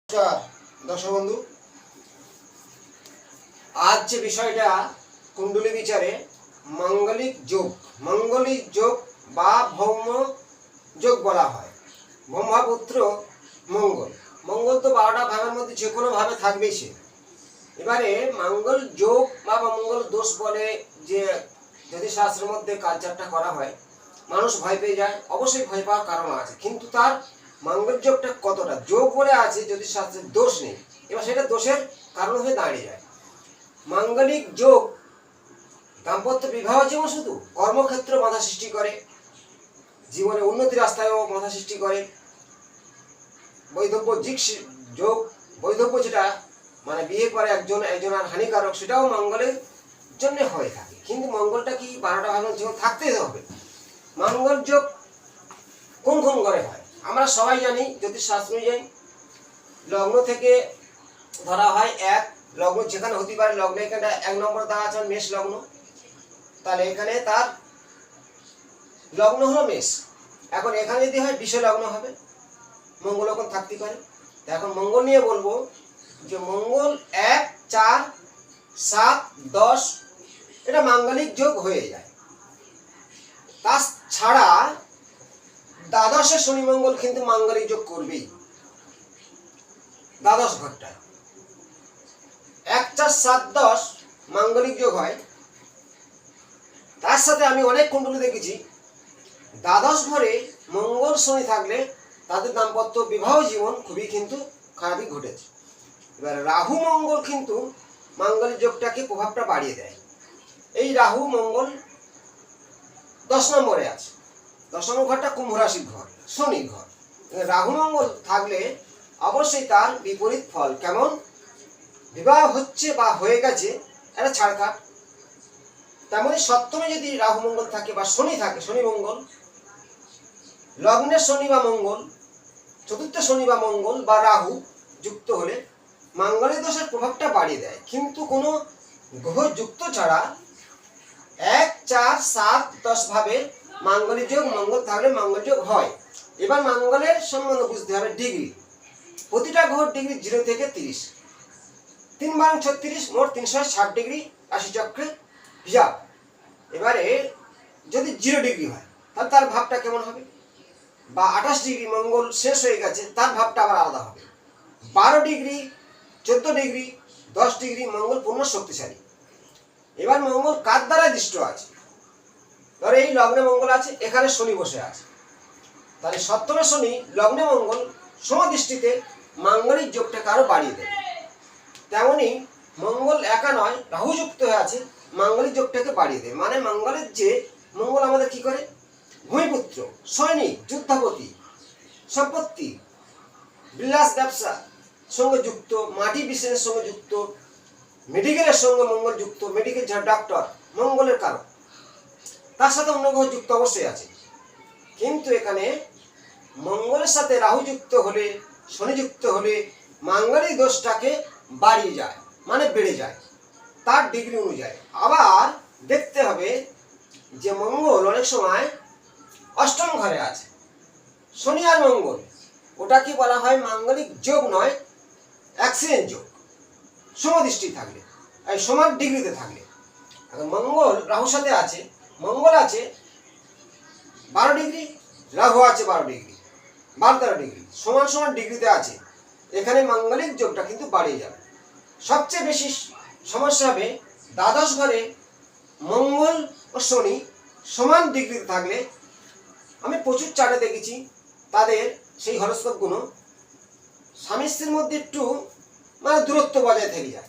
নমস্কার দর্শক বন্ধু, আজ যে বিষয়টা কুণ্ডলী বিচারে মাঙ্গলিক যোগ বা ভৌম যোগ বলা হয়। ব্রহ্মপুত্র মঙ্গল মঙ্গল তো 12টা ভাগের মধ্যে যে কোনো ভাবে থাকবেই সে। এবারে মঙ্গল যোগ বা মঙ্গল দোষ বলে যে যদি শাস্ত্রের মধ্যে কালচারটা করা হয়, মানুষ ভয় পেয়ে যায়। অবশ্যই ভয় পাওয়ার কারণ আছে, কিন্তু তার মঙ্গল যোগটা কতটা যোগ বলে আছে যদি শাস্ত্রের দোষ নেই, এবার সেটা দোষের কারণ হয়ে দাঁড়িয়ে যায়। মাঙ্গলিক যোগ দাম্পত্য বিবাহ যেমন শুধু কর্মক্ষেত্র বাধা সৃষ্টি করে, জীবনে উন্নতির রাস্তায়ও বাধা সৃষ্টি করে। বৈধব্য যোগ, বৈধব্য যেটা মানে বিয়ে করে একজন আর হানিকারক, সেটাও মঙ্গলের জন্য হয়ে থাকে। কিন্তু মঙ্গলটা কি 12টা ভাগের জীবন থাকতেই হবে। মঙ্গল যোগ কোন কোন ঘরে হয় আমরা সবাই জানি, জ্যোতিষশাস্ত্র অনুযায়ী লগ্ন থেকে ধরা হয় এক লগ্ন, যেখানে হতে পারে লগ্ন এখানে 1 নম্বর দেওয়া আছে মেষ লগ্ন, তাহলে এখানে তার লগ্ন হলো মেষ। এখন এখানে যদি হয় বিষ লগ্ন হবে, মঙ্গল এখন থাকতে পারে। এখন মঙ্গল নিয়ে বলবো যে মঙ্গল 1, 4, 7, 10 এটা মাঙ্গলিক যোগ হয়ে যায়। তাছাড়া দ্বাদশে শনি মঙ্গল কিন্তু মাঙ্গলিক যোগ করবেই। দ্বাদশ ঘরটায় 1, 4, 7, 10 মাঙ্গলিক যোগ হয়। তার সাথে আমি অনেক কুণ্ডলী দেখেছি দ্বাদশ ঘরে মঙ্গল শনি থাকলে তাদের দাম্পত্য বিবাহ জীবন খুবই কিন্তু খারাপই ঘটেছে। এবার রাহু মঙ্গল কিন্তু মাঙ্গলিক যোগটাকে প্রভাবটা বাড়িয়ে দেয়। এই রাহু মঙ্গল 10 নম্বরে আছে। 10 নম্বর ঘরটা কুম্ভ রাশির ঘর, শনির ঘর। রাহু মঙ্গল থাকলে অবশ্যই তার বিপরীত ফল। কেমন? বিবাহ হচ্ছে বা হয়ে গেছে এটা ছাড়খাট। তেমনি সপ্তমে যদি রাহু মঙ্গল থাকে বা শনি থাকে, শনি মঙ্গল লগ্নের শনি বা মঙ্গল, চতুর্থ শনি বা মঙ্গল বা রাহু যুক্ত হলে মাঙ্গলিক দোষের প্রভাবটা বাড়িয়ে দেয়। কিন্তু কোনো গ্রহ যুক্ত ছাড়া 1, 4, 7, 10 ভাবে মাঙ্গলিক যোগ মঙ্গল থাকলে মাঙ্গল যোগ হয়। এবার মঙ্গলের সম্বন্ধ বুঝতে হবে ডিগ্রি। প্রতিটা গ্রহ ডিগ্রি 0 থেকে 30, 3 × 36 মোট 360 ডিগ্রি রাশিচক্রে হিসাব। এবারে যদি 0 ডিগ্রি হয় তাহলে তার ভাবটা কেমন হবে, বা 28 ডিগ্রি মঙ্গল শেষ হয়ে গেছে তার ভাবটা আবার আলাদা হবে। 12 ডিগ্রি, 14 ডিগ্রি, 10 ডিগ্রি মঙ্গল পূর্ণ শক্তিশালী। এবার মঙ্গল কার দ্বারা দৃষ্ট আছে? ধরো এই লগ্নে মঙ্গল আছে, এখানে শনি বসে আছে, তাহলে সপ্তমে শনি লগ্নে মঙ্গল সমদৃষ্টিতে মাঙ্গলিক যোগটাকে আরো বাড়িয়ে দেবে। তেমনি মঙ্গল একা নয়, রাহু যুক্ত হয়ে আছে, মাঙ্গলিক যোগটাকে বাড়িয়ে দেবে। মানে মঙ্গলের যে মঙ্গল আমাদের কি করে? ভূমিপুত্র, সৈনিক, যুদ্ধাপতি, সম্পত্তি, বিলাস ব্যবসা সঙ্গে যুক্ত, মাটি বিশেষের সঙ্গে যুক্ত, মেডিকেলের সঙ্গে মঙ্গল যুক্ত, মেডিকেল যারা ডাক্তার মঙ্গলের কারণ। তার সাথে অন্য গ্রহ যুক্ত অবশ্যই আছে, কিন্তু এখানে মঙ্গলের সাথে রাহু যুক্ত হলে, শনি যুক্ত হলে মাঙ্গলিক দোষটাকে বাড়িয়ে যায়, মানে বেড়ে যায় তার ডিগ্রি অনুযায়ী। আবার দেখতে হবে যে মঙ্গল অনেক সময় অষ্টম ঘরে আছে, শনি আর মঙ্গল, ওটা কি বলা হয়? মাঙ্গলিক যোগ নয়, অ্যাক্সিডেন্ট যোগ। সমদৃষ্টি থাকলে, এই সমান ডিগ্রিতে থাকলে। এখন মঙ্গল রাহুর সাথে আছে, মঙ্গল আছে 12 ডিগ্রি, রাহু আছে 12 ডিগ্রি, 12-13 ডিগ্রি, সমান সমান ডিগ্রিতে আছে। এখানে মাঙ্গলিক যোগটা কিন্তু বাড়িয়ে যাবে। সবচেয়ে বেশি সমস্যা হবে দ্বাদশ ঘরে মঙ্গল ও শনি সমান ডিগ্রিতে থাকলে। আমি প্রচুর চার্টে দেখেছি তাদের সেই হরস্কোপগুলো স্বামী স্ত্রীর মধ্যে একটু মানে দূরত্ব বজায় থেকে যায়।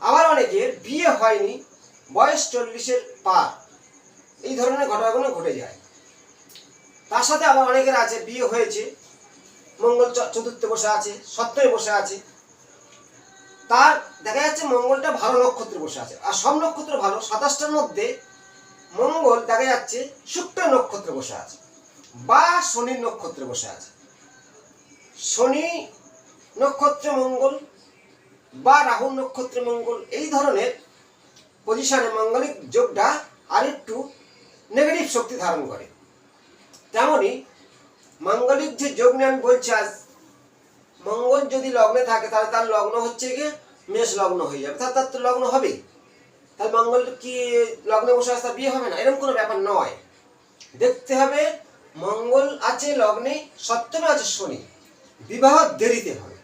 আবার অনেকের বিয়ে হয়নি, বয়স 40-এর পার, এই ধরনের ঘটনাগুলো ঘটে যায়। তার সাথে আবার অনেকের আছে বিয়ে হয়েছে, মঙ্গল চতুর্থে বসে আছে, সপ্তমে বসে আছে, তার দেখা যাচ্ছে মঙ্গলটা ভালো নক্ষত্রে বসে আছে। আর সব নক্ষত্র ভালো, 27টার মধ্যে মঙ্গল দেখা যাচ্ছে শুক্র নক্ষত্রে বসে আছে বা শনির নক্ষত্রে বসে আছে। শনি নক্ষত্রে মঙ্গল বা রাহুর নক্ষত্রে মঙ্গল, এই ধরনের পজিশনে মাঙ্গলিক যোগটা আরেকটু নেগেটিভ শক্তি ধারণ করে। তেমনি মাঙ্গলিক যে যোগ নিয়ে আমি বলছি আজ, মঙ্গল যদি লগ্নে থাকে তাহলে তার লগ্ন হচ্ছে গিয়ে মেষ লগ্ন হয়ে যাবে, তার তো লগ্ন হবেই। তাহলে মঙ্গল কি লগ্নে বসে আছে তার বিয়ে হবে না? এরকম কোনো ব্যাপার নয়। দেখতে হবে মঙ্গল আছে লগ্নে, সপ্তমে আছে শনি, বিবাহ দেরিতে হবে,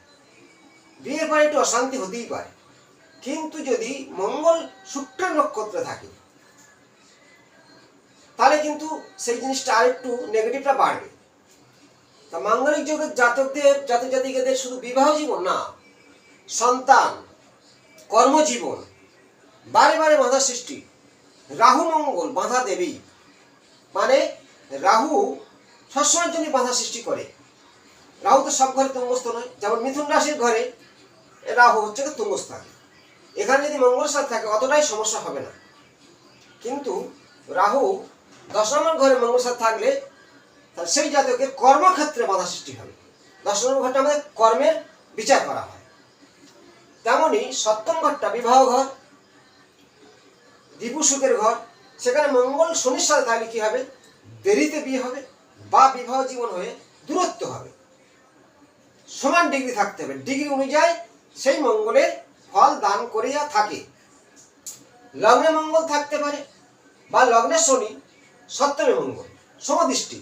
বিয়ের পরে একটু অশান্তি হতেই পারে। কিন্তু যদি মঙ্গল শুক্রের নক্ষত্রে থাকে তাহলে কিন্তু সেই জিনিসটা আরেকটু নেগেটিভটা বাড়বে। তা মাঙ্গলিক যোগের জাতক জাতিকাদের শুধু বিবাহ জীবন না, সন্তান, কর্মজীবন বারে বারে বাধা সৃষ্টি। রাহু মঙ্গল বাধা দেবেই, মানে রাহু সবসময়ের জন্য বাধা সৃষ্টি করে। রাহু তো সব ঘরে তুঙ্গস্থ নয়, যেমন মিথুন রাশির ঘরে রাহু হচ্ছে তুঙ্গস্থ থাকে, এখানে যদি মঙ্গল সাথে থাকে অতটাই সমস্যা হবে না। কিন্তু রাহু 10 নম্বর ঘরে মঙ্গল সাথে থাকলে তাহলে সেই জাতকের কর্মক্ষেত্রে বাধা সৃষ্টি হবে। 10 নম্বর ঘরটা আমাদের কর্মের বিচার করা হয়। তেমনি সপ্তম ঘরটা বিবাহ ঘর, দীপু সুখের ঘর, সেখানে মঙ্গল শনির সাথে থাকলে কি হবে? দেরিতে বিয়ে হবে বা বিবাহ জীবন হয়ে দূরত্ব হবে। সমান ডিগ্রি থাকতে হবে, ডিগ্রি অনুযায়ী সেই মঙ্গলের ফল দান করিয়া থাকে। লগ্নে মঙ্গল থাকতে পারে বা লগ্নে শনি, সপ্তমে মঙ্গল সমদৃষ্টি,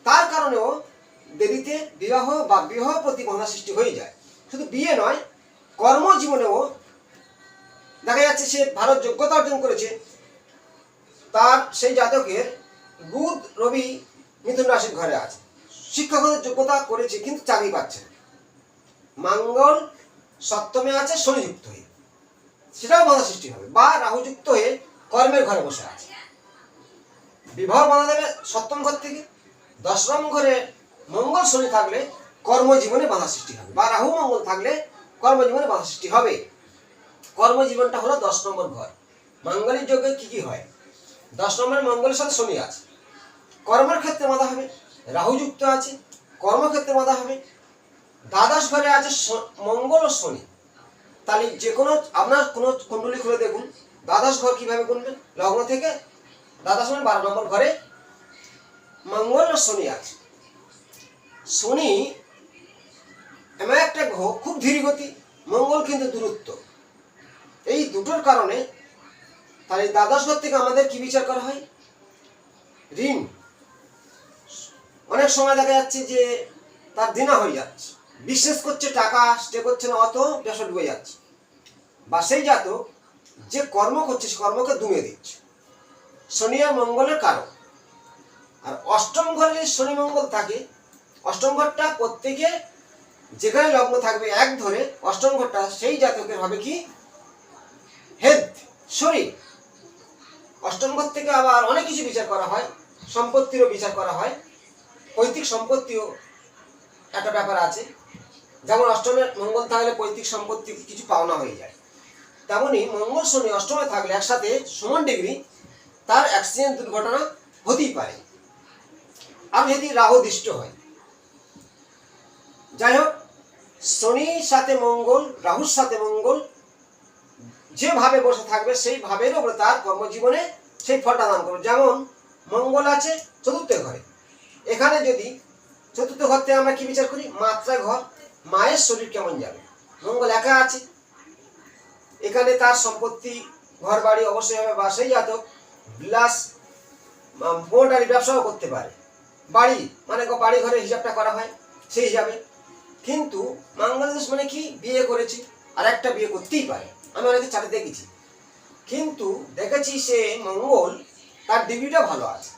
তার কারণেও দেরিতে বিবাহ বা বিবাহ প্রতি বাধা সৃষ্টি হয়ে যায়। শুধু বিয়ে নয়, কর্মজীবনেও দেখা যাচ্ছে সে ভালো যোগ্যতা অর্জন করেছে, তার সেই জাতকের বুধ রবি মিথুন রাশির ঘরে আছে, শিক্ষকতার যোগ্যতা করেছে কিন্তু চাকরি পাচ্ছে না। মঙ্গল সপ্তমে আছে শনিযুক্ত হয়ে, সেটাও বাধা সৃষ্টি হবে। বা রাহুযুক্ত হয়ে কর্মের ঘরে বসে আছে, বিবাহ বাধা দেবে সপ্তম ঘর থেকে। 10 নম্বর ঘরে মঙ্গল শনি থাকলে কর্মজীবনে বাধা সৃষ্টি হবে, বা রাহু মঙ্গল থাকলে কর্মজীবনে বাধা সৃষ্টি হবে। কর্মজীবনটা হলো 10 নম্বর ঘর। মাঙ্গলিক যোগে কি কি হয়? 10 নম্বরে মঙ্গলের সাথে শনি আছে, কর্মের ক্ষেত্রে বাধা হবে। রাহু যুক্ত আছে, কর্মক্ষেত্রে বাধা হবে। দ্বাদশ ঘরে আছে মঙ্গল ও শনি, তাহলে যে কোনো আপনার কোনো কুণ্ডলী খুলে দেখুন দ্বাদশ ঘর কিভাবে গুনবেন। লগ্ন থেকে দ্বাদশ মানে 12 নম্বর ঘরে মঙ্গল ও শনি আছে। শনি এমন একটা গ্রহ খুব ধীরগতি, মঙ্গল কিন্তু দূরত্ব। এই দুটোর কারণে তাহলে দ্বাদশ ঘর থেকে আমাদের কি বিচার করা হয়? ঋণ। অনেক সময় দেখা যাচ্ছে যে তার দেনা হয়ে যাচ্ছে, বিশেষ করছে টাকা স্টে করছে না, অত ব্যবসা ডুবে যাচ্ছে। বা সেই জাতক যে কর্ম করছে সে কর্মকে ডুবে দিচ্ছে, শনি আর মঙ্গলের কারণ। আর অষ্টম ঘরে যদি শনি মঙ্গল থাকে, অষ্টম ঘরটা প্রত্যেকের যেখানে লগ্ন থাকবে এক ধরে, অষ্টম ঘরটা সেই জাতকের হবে কি? হেড, শরীর। অষ্টম ঘর থেকে আবার অনেক কিছু বিচার করা হয়, সম্পত্তিরও বিচার করা হয়, পৈতৃক সম্পত্তিও একটা ব্যাপার আছে। যেমন অষ্টমে মঙ্গল থাকলে পৈতৃক সম্পত্তি কিছু পাওনা হয়ে যায়, তেমনি মঙ্গল শনি অষ্টমে থাকলে একসাথে সমান ডিগ্রি তার অ্যাক্সিডেন্ট দুর্ঘটনা হতেই পারে। আর যদি রাহু দৃষ্ট হয়, যাই হোক, শনির সাথে মঙ্গল, রাহুর সাথে মঙ্গল যেভাবে বসে থাকবে সেই ভাবের উপরে তার কর্মজীবনে সেই ফলটা দান করবে। যেমন মঙ্গল আছে চতুর্থ ঘরে, এখানে যদি চতুর্থ ঘর থেকে আমরা কি বিচার করি? মাত্রা ঘর, মায়ের শরীর কেমন যাবে। মঙ্গল একা আছে, এখানে তার সম্পত্তি ঘর বাড়ি অবশ্যই হবে, বা সেই জাতক বিলাস মোটারি ব্যবসাও করতে পারে। বাড়ি মানে বাড়ি ঘরের হিসাবটা করা হয় সেই হিসাবে। কিন্তু মঙ্গল দোষ মানে কি? বিয়ে করেছি আর একটা বিয়ে করতেই পারে, আমি অনেকে চাটে দেখেছি। কিন্তু দেখেছি সে মঙ্গল তার ডিগ্রিটা ভালো আছে।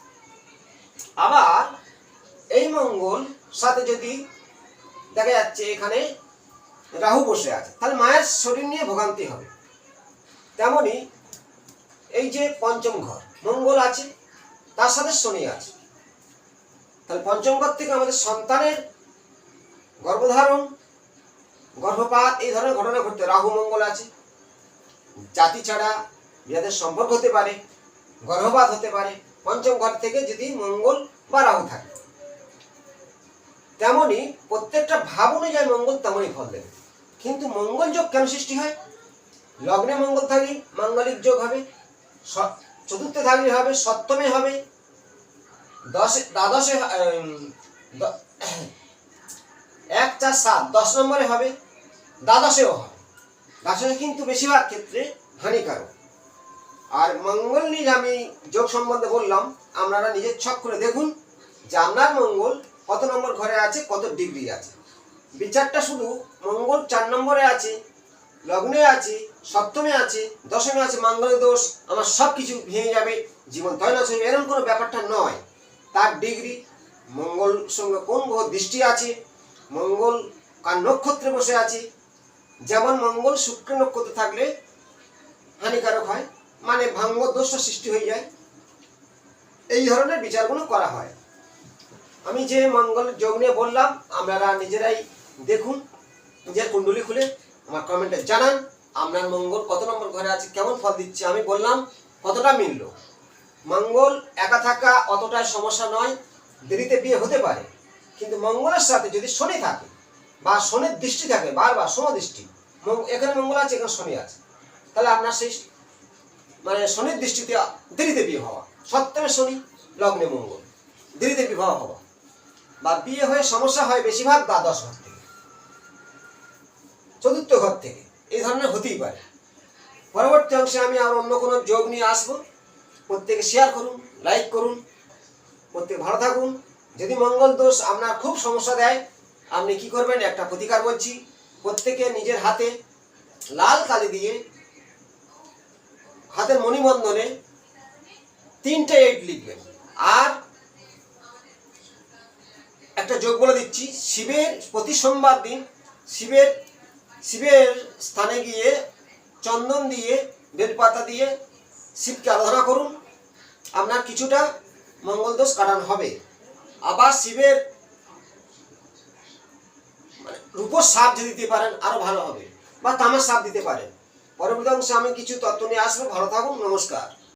আবার এই মঙ্গল সাথে যদি দেখা যাচ্ছে এখানে রাহু বসে আছে, তাহলে মায়ের শরীর নিয়ে ভোগান্তি হবে। তেমনি এই যে পঞ্চম ঘর মঙ্গল আছে, তার সাথে শনি আছে, তাহলে পঞ্চম ঘর থেকে আমাদের সন্তানের গর্ভধারণ, গর্ভপাত এই ধরনের ঘটনা ঘটতে। রাহু মঙ্গল আছে, জাতি ছাড়া যাদের সম্পর্ক হতে পারে, গর্ভপাত হতে পারে পঞ্চম ঘর থেকে যদি মঙ্গল বা রাহু থাকে। তেমনি প্রত্যেকটা ভাব অনুযায়ী মঙ্গল তেমনই ফল দেবে। কিন্তু মঙ্গল যোগ কেন সৃষ্টি হয়? লগ্নে মঙ্গল থাকলে মাঙ্গলিক যোগ হবে, চতুর্থে থাকলে হবে, সপ্তমে হবে, দ্বাদশে 1 4 7 10 নম্বরে হবে, দ্বাদশেও হয়। দ্বাদশে কিন্তু বেশিরভাগ ক্ষেত্রে হানিকারক। আর মঙ্গল নিয়ে আমি যোগ সম্বন্ধে বললাম, আপনারা নিজের ছক করে দেখুন যে আপনার মঙ্গল কত নম্বর ঘরে আছে, কত ডিগ্রি আছে। বিচারটা শুধু মঙ্গল 4 নম্বরে আছে, লগ্নে আছে, সপ্তমে আছে, দশমে আছে, মঙ্গলের দোষ, আমার সব কিছু ভেঙে যাবে, জীবন তৈনাশ হয়ে, এরকম কোনো ব্যাপারটা নয়। তার ডিগ্রি, মঙ্গল সঙ্গে কোন গ্রহ দৃষ্টি আছে, মঙ্গল কার নক্ষত্রে বসে আছে। যেমন মঙ্গল শুক্র নক্ষত্রে থাকলে হানিকারক হয়, মানে ভাঙ্গ দোষটা সৃষ্টি হয়ে যায়। এই ধরনের বিচারগুলো করা হয়। আমি যে মঙ্গল যোগ নিয়ে বললাম, আপনারা নিজেরাই দেখুন, নিজের কুণ্ডলী খুলে আমার কমেন্টে জানান আপনার মঙ্গল কত নম্বর ঘরে আছে, কেমন ফল দিচ্ছে। আমি বললাম কতটা মিলল। মঙ্গল একা থাকা অতটাই সমস্যা নয়, দেরিতে বিয়ে হতে পারে, কিন্তু মঙ্গলের সাথে যদি শনি থাকে বা শনির দৃষ্টি থাকে, বারবার সমদৃষ্টি, এখানে মঙ্গল আছে, এখানে শনি আছে, তাহলে আপনার সেই মানে শনির দৃষ্টিতে দেরিতে বিয়ে হওয়া, সপ্তমে শনি, লগ্নে মঙ্গল, দেরিতে বিবাহ হওয়া বা বিয়ে হয়ে সমস্যা হয় বেশিরভাগ দ্বাদশ ঘর থেকে, চতুর্থ ঘর থেকে, এই ধরনের হতেই পারে। পরবর্তী অংশে আমি আর অন্য কোনো যোগ নিয়ে আসবো। প্রত্যেকে শেয়ার করুন, লাইক করুন, প্রত্যেকে ভালো থাকুন। যদি মঙ্গল দোষ আপনার খুব সমস্যা দেয়, আপনি কি করবেন, একটা প্রতিকার বলছি। প্রত্যেকে নিজের হাতে লাল কালি দিয়ে হাতের মণিবন্ধনে 3টে 8 লিখবেন। আর একটা যোগ বলে দিচ্ছি, শিবের প্রতি সোমবার দিন শিবের স্থানে গিয়ে চন্দন দিয়ে, বেলপাতা দিয়ে শিবকে আরাধনা করুন, আপনার কিছুটা মঙ্গল দোষ কাটানো হবে। আবার শিবের মানে রূপোর সাপ যদি দিতে পারেন আরো ভালো হবে, বা তামার সাপ দিতে পারেন। পরবর্তী অংশে আমি কিছু তত্ত্ব নিয়ে আসবো। ভালো থাকুন, নমস্কার।